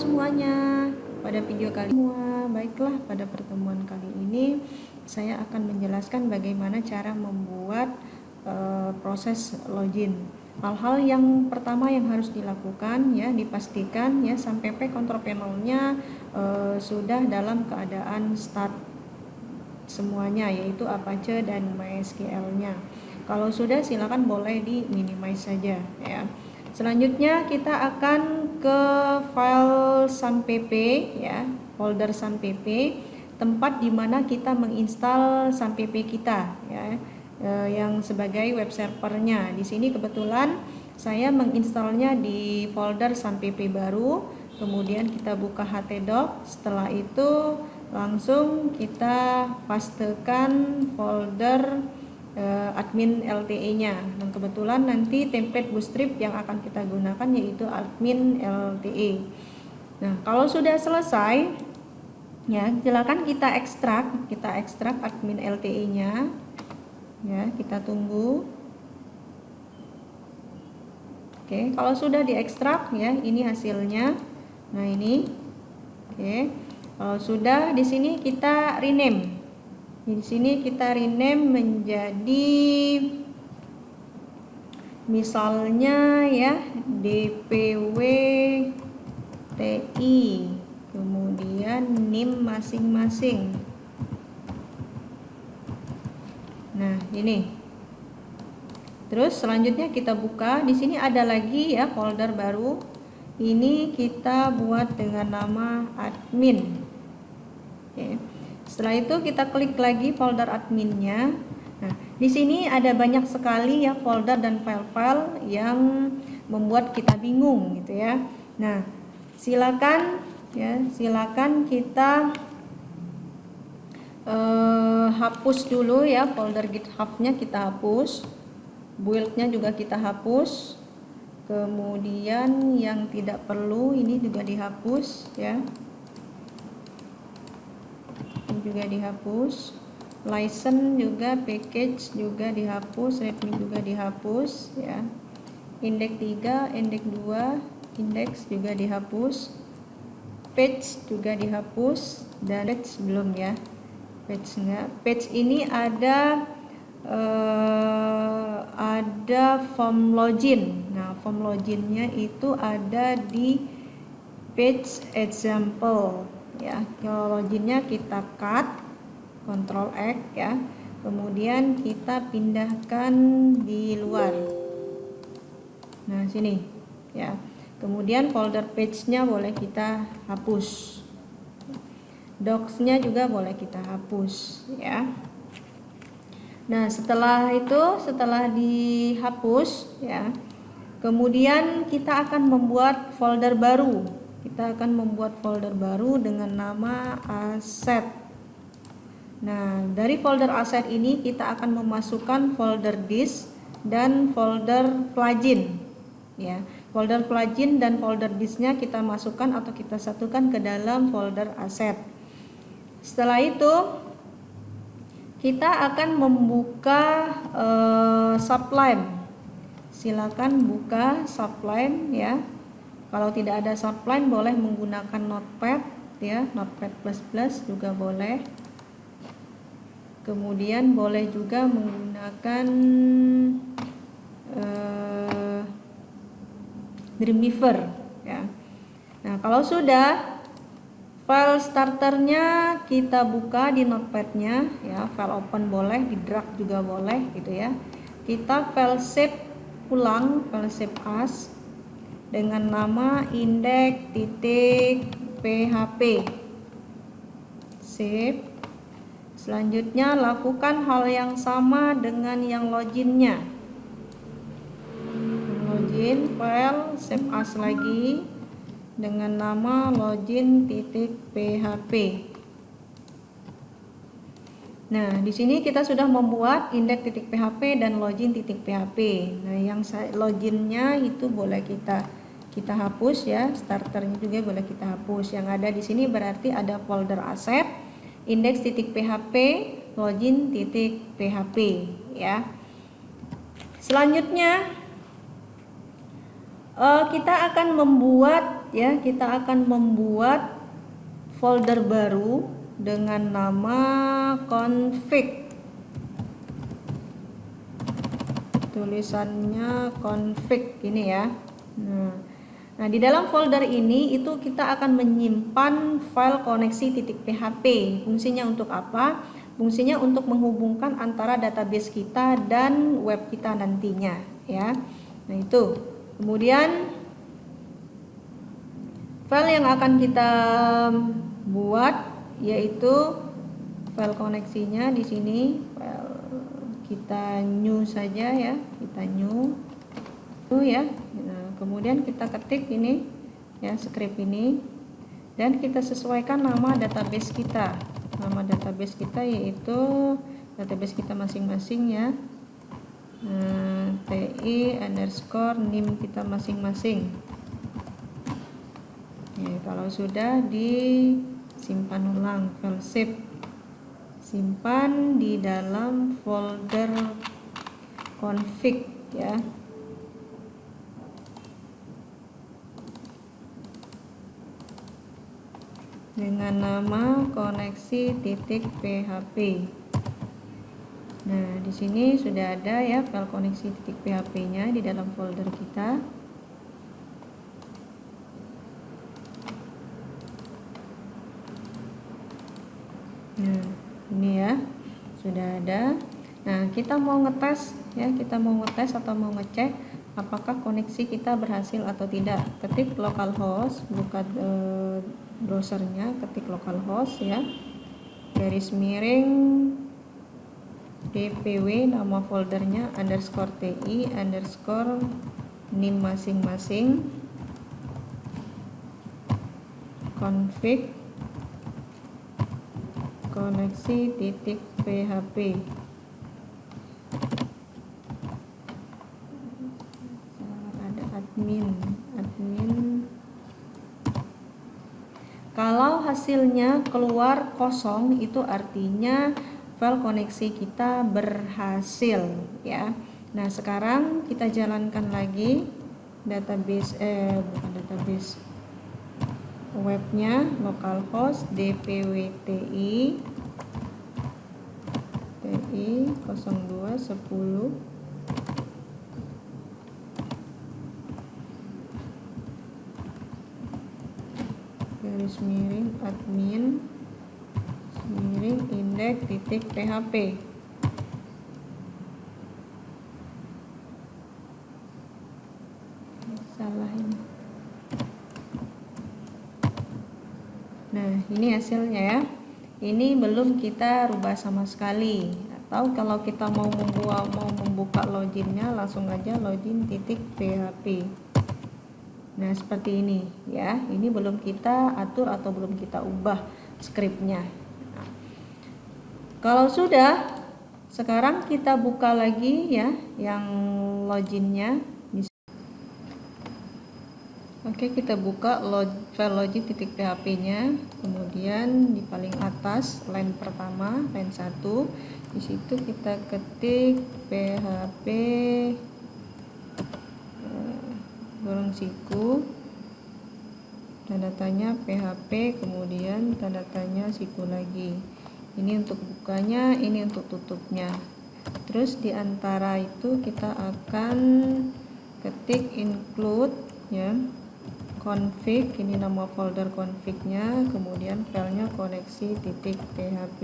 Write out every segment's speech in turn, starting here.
semuanya, pada video kali ini baiklah, pada pertemuan kali ini saya akan menjelaskan bagaimana cara membuat proses login. Hal-hal yang pertama yang harus dilakukan ya, dipastikan ya SAMPP control panelnya sudah dalam keadaan start semuanya, yaitu Apache dan MySQL-nya. Kalau sudah, silakan boleh di minimize saja ya. Selanjutnya kita akan ke file SAMPP ya, folder SAMPP, tempat di mana kita menginstal SAMPP kita ya, yang sebagai web servernya. Di sini kebetulan saya menginstalnya di folder SAMPP baru. Kemudian kita buka htdoc. Setelah itu langsung kita pastekan folder admin LTE-nya. Dan kebetulan nanti template Bootstrap yang akan kita gunakan yaitu admin LTE. Nah, kalau sudah selesai ya, silakan kita ekstrak admin LTE-nya. Ya, kita tunggu. Oke, kalau sudah diekstrak ya, ini hasilnya. Nah, ini. Oke. Kalau sudah, di sini kita rename. Di sini kita rename menjadi misalnya ya DPW TI, kemudian NIM masing-masing. Nah, ini. Terus selanjutnya kita buka. Di sini ada lagi ya folder baru. Ini kita buat dengan nama admin. Oke. Setelah itu kita klik lagi folder adminnya. Nah, di sini ada banyak sekali ya folder dan file-file yang membuat kita bingung gitu ya. Nah, silakan kita hapus dulu ya folder GitHub-nya, kita hapus. Build-nya juga kita hapus. Kemudian yang tidak perlu ini juga dihapus ya. Juga dihapus, license juga, package juga dihapus, readme juga dihapus ya, index 3, index 2, index juga dihapus, page juga dihapus, dan page belum ya, page ini ada form login. Nah, form loginnya itu ada di page example ya. Kalau loginnya kita cut, Ctrl X ya, kemudian kita pindahkan di luar. Nah, sini ya. Kemudian folder page-nya boleh kita hapus, docs-nya juga boleh kita hapus ya. Nah, setelah dihapus ya, kemudian kita akan membuat folder baru. Kita akan membuat folder baru dengan nama asset. Nah, dari folder asset ini kita akan memasukkan folder disk dan folder plugin. Ya, folder plugin dan folder disknya kita masukkan atau kita satukan ke dalam folder asset. Setelah itu kita akan membuka Sublime. Silakan buka Sublime ya. Kalau tidak ada Sublime boleh menggunakan Notepad ya, Notepad++ juga boleh. Kemudian boleh juga menggunakan Dreamweaver ya. Nah, kalau sudah, file starternya kita buka di Notepad-nya ya, file open boleh, di drag juga boleh gitu ya. Kita file save ulang, file save as dengan nama index.php. Save. Selanjutnya lakukan hal yang sama dengan yang loginnya. Login file save as lagi dengan nama login.php. Nah, di sini kita sudah membuat index.php dan login.php. Nah, yang loginnya itu boleh kita hapus ya, starternya juga boleh kita hapus. Yang ada di sini berarti ada folder asset, index.php, login.php ya. Selanjutnya kita akan membuat ya, kita akan membuat folder baru dengan nama config. Tulisannya config ini ya. Nah, di dalam folder ini itu kita akan menyimpan file koneksi.php. Fungsinya untuk apa? Fungsinya untuk menghubungkan antara database kita dan web kita nantinya ya. Nah, itu. Kemudian file yang akan kita buat yaitu file koneksinya di sini. Kita new saja ya, kita new itu ya. Nah, kemudian kita ketik ini ya, script ini, dan kita sesuaikan nama database kita. Nama database kita yaitu database kita masing-masing ya. TI_NIM kita masing-masing. Ya, kalau sudah disimpan ulang, file save. Simpan di dalam folder config ya. Dengan nama koneksi.php. Nah, di sini sudah ada ya file koneksi.php-nya di dalam folder kita. Nah, ini ya, sudah ada. Nah, kita mau ngetes ya, kita mau ngetes atau mau ngecek apakah koneksi kita berhasil atau tidak. Ketik localhost, buka browsernya, ketik localhost ya, garis miring dpw, nama foldernya _ti_nim masing-masing, config koneksi.php. Ada admin. Kalau hasilnya keluar kosong, itu artinya file koneksi kita berhasil ya. Nah, sekarang kita jalankan lagi database webnya, localhost dpwti ti0210 garis miring admin miring index.php. Salah ini. Nah, ini hasilnya ya. Ini belum kita rubah sama sekali. Atau kalau kita mau membuka loginnya, langsung aja login.php. Nah, seperti ini ya. Ini belum kita atur atau belum kita ubah skripnya. Nah, kalau sudah, sekarang kita buka lagi ya yang loginnya. Oke, kita buka file login.php-nya, kemudian di paling atas line pertama, line 1, di situ kita ketik php siku, tanda tanya php, kemudian tanda tanya siku lagi. Ini untuk bukanya, ini untuk tutupnya. Terus di antara itu kita akan ketik include ya, config, ini nama folder config-nya, kemudian filenya koneksi.php.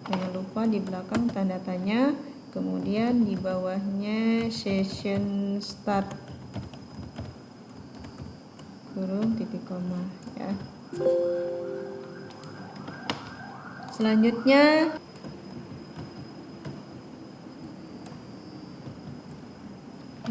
Jangan lupa di belakang tanda tanya, kemudian di bawahnya session start kurung titik koma ya. Selanjutnya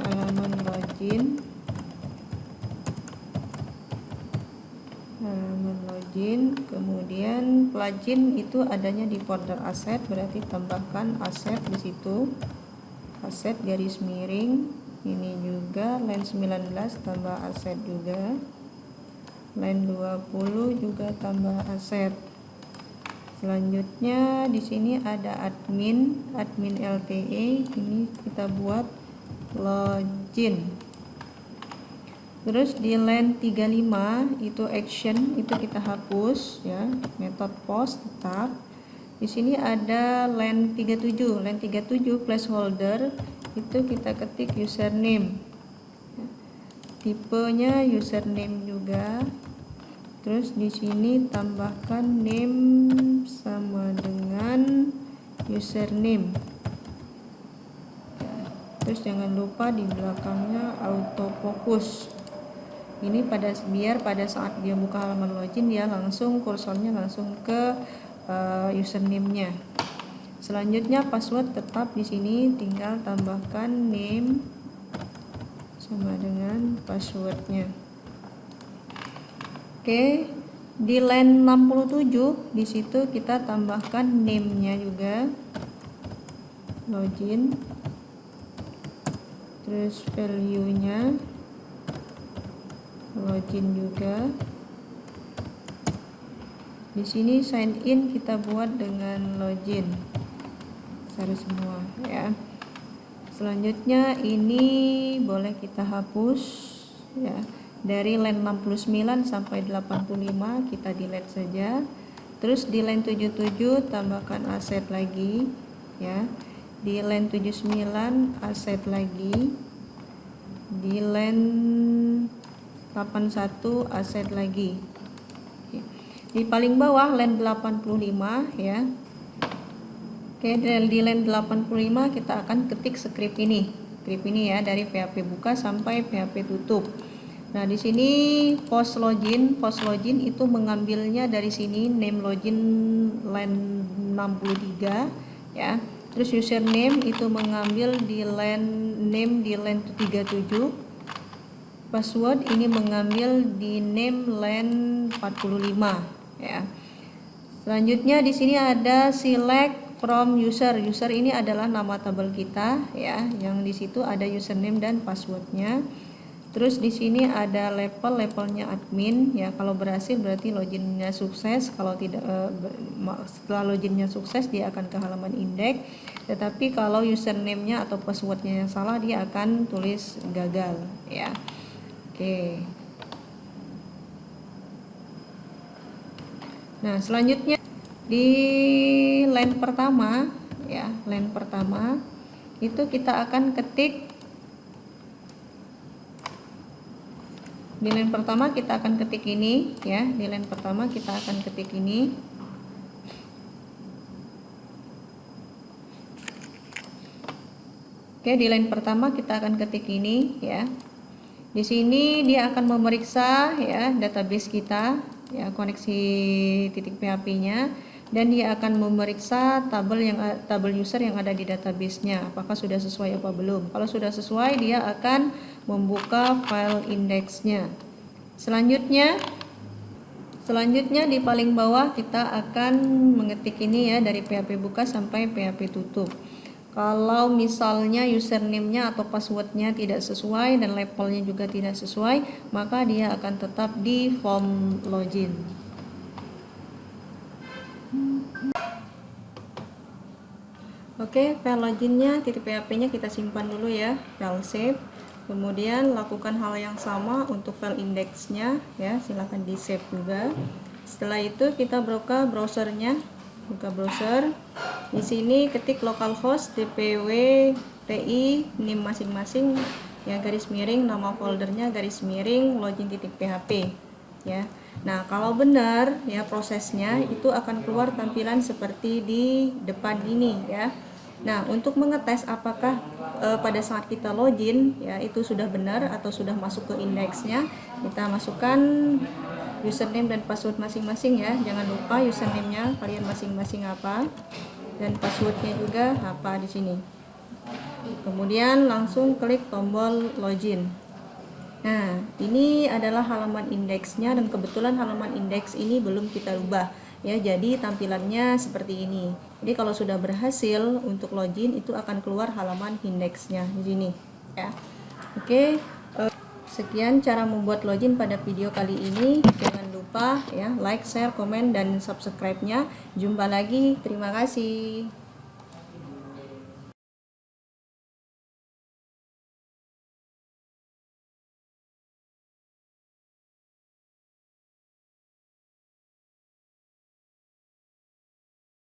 halaman login. Kemudian plugin itu adanya di folder aset, berarti tambahkan aset di situ, aset garis miring, ini juga line 19 tambah aset juga, line 20 juga tambah aset. Selanjutnya di sini ada admin LTE, ini kita buat login. Terus di line 35 itu action, itu kita hapus ya, metode post tetap. Di sini ada line 37, line 37 placeholder, itu kita ketik username. Tipenya username juga. Terus di sini tambahkan name sama dengan username. Terus jangan lupa di belakangnya autofocus. Ini biar pada saat dia buka halaman login dia langsung kursornya langsung ke username-nya. Selanjutnya password tetap di sini, tinggal tambahkan name sama dengan passwordnya. Oke, di line 67 di situ kita tambahkan name-nya juga, login, terus value-nya login juga. Di sini sign in kita buat dengan login, cari semua ya. Selanjutnya ini boleh kita hapus ya. Dari line 69 sampai 85 kita delete saja. Terus di line 77 tambahkan aset lagi ya. Di line 79 aset lagi. Di line 81 aset lagi. Di paling bawah line 85 ya. Oke, di line 85 kita akan ketik script ini. Script ini ya, dari PHP buka sampai PHP tutup. Nah, di sini post login itu mengambilnya dari sini name login line 63 ya. Terus username itu mengambil di line name di line 37. Password ini mengambil di name line 45 ya. Selanjutnya di sini ada select from user. User ini adalah nama tabel kita ya, yang di situ ada username dan passwordnya. Terus di sini ada levelnya admin ya. Kalau berhasil berarti loginnya sukses. Kalau tidak, setelah loginnya sukses dia akan ke halaman indeks. Tetapi kalau username-nya atau passwordnya yang salah dia akan tulis gagal ya. Oke. Nah, selanjutnya di line pertama ya, line pertama itu kita akan ketik. Di line pertama kita akan ketik ini ya, di line pertama kita akan ketik ini. Oke, di line pertama kita akan ketik ini ya. Di sini dia akan memeriksa ya database kita ya, koneksi titik PHP-nya, dan dia akan memeriksa tabel user yang ada di database-nya apakah sudah sesuai apa belum. Kalau sudah sesuai dia akan membuka file indeksnya. Selanjutnya di paling bawah kita akan mengetik ini ya, dari PHP buka sampai PHP tutup. Kalau misalnya username-nya atau password-nya tidak sesuai dan levelnya juga tidak sesuai, maka dia akan tetap di form login. Oke, file loginnya, titik PHP-nya kita simpan dulu ya, file save. Kemudian lakukan hal yang sama untuk file indeksnya ya, silahkan di save juga. Setelah itu kita buka browsernya, buka browser. Di sini ketik localhost dpw ti name masing-masing ya, garis miring nama foldernya garis miring login titik php ya. Nah, kalau benar ya prosesnya itu akan keluar tampilan seperti di depan ini ya. Nah, untuk mengetes apakah pada saat kita login ya itu sudah benar atau sudah masuk ke indeksnya, kita masukkan username dan password masing-masing ya. Jangan lupa username-nya kalian masing-masing apa dan passwordnya juga apa di sini. Kemudian langsung klik tombol login. Nah, ini adalah halaman indeksnya dan kebetulan halaman indeks ini belum kita ubah ya. Jadi tampilannya seperti ini. Jadi kalau sudah berhasil untuk login itu akan keluar halaman indeksnya di sini ya. Oke. Sekian cara membuat login pada video kali ini. Jangan lupa ya like, share, komen, dan subscribe-nya. Jumpa lagi. Terima kasih.